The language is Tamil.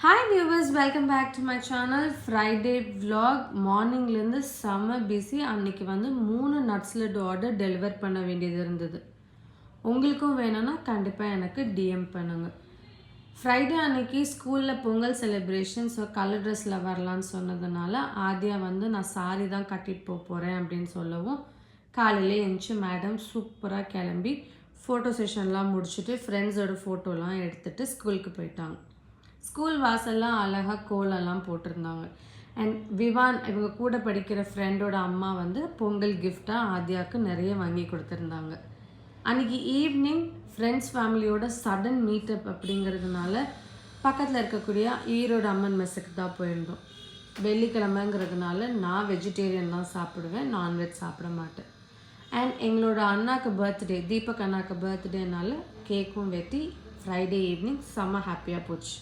Hi viewers, welcome back to my channel. Friday vlog. மார்னிங்லேருந்து செம்ம பிஸி. அன்னைக்கு வந்து 3 நட்ஸ்லெட் ஆர்டர் டெலிவர் பண்ண வேண்டியது இருந்தது. உங்களுக்கும் வேணும்னா கண்டிப்பாக எனக்கு டிஎம் பண்ணுங்க. ஃப்ரைடே அன்னைக்கு ஸ்கூலில் பொங்கல் செலிப்ரேஷன், ஸோ கலர் ட்ரெஸ்ஸில் வரலான்னு சொன்னதுனால ஆதியா வந்து நான் சாரி தான் கட்டிட்டு போகிறேன் அப்படின்னு சொல்லவும் காலையிலே எழுந்துச்சு மேடம் சூப்பராக கிளம்பி ஃபோட்டோ செஷன்லாம் முடிச்சுட்டு ஃப்ரெண்ட்ஸோட ஃபோட்டோலாம் எடுத்துகிட்டு ஸ்கூலுக்கு போயிட்டாங்க. ஸ்கூல் வாசல்லாம் அழகாக கோலெல்லாம் போட்டிருந்தாங்க. அண்ட் விவான் இவங்க கூட படிக்கிற ஃப்ரெண்டோட அம்மா வந்து பொங்கல் கிஃப்டாக ஆதியாவுக்கு நிறைய வாங்கி கொடுத்துருந்தாங்க. அன்றைக்கி ஈவினிங் ஃப்ரெண்ட்ஸ் ஃபேமிலியோட சடன் மீட்டப் அப்படிங்கிறதுனால பக்கத்தில் இருக்கக்கூடிய ஈரோடு அம்மன் மெஸ்ஸுக்கு தான் போயிருந்தோம். வெள்ளிக்கிழமைங்கிறதுனால நான் வெஜிடேரியன் தான் சாப்பிடுவேன், நான்வெஜ் சாப்பிட மாட்டேன். அண்ட் எங்களோட அண்ணாக்கு பர்த்டே, தீபக் அண்ணாக்கு பர்த்டேனால கேக்கும் வெட்டி ஃப்ரைடே ஈவினிங் செம்ம ஹாப்பியாக போச்சு.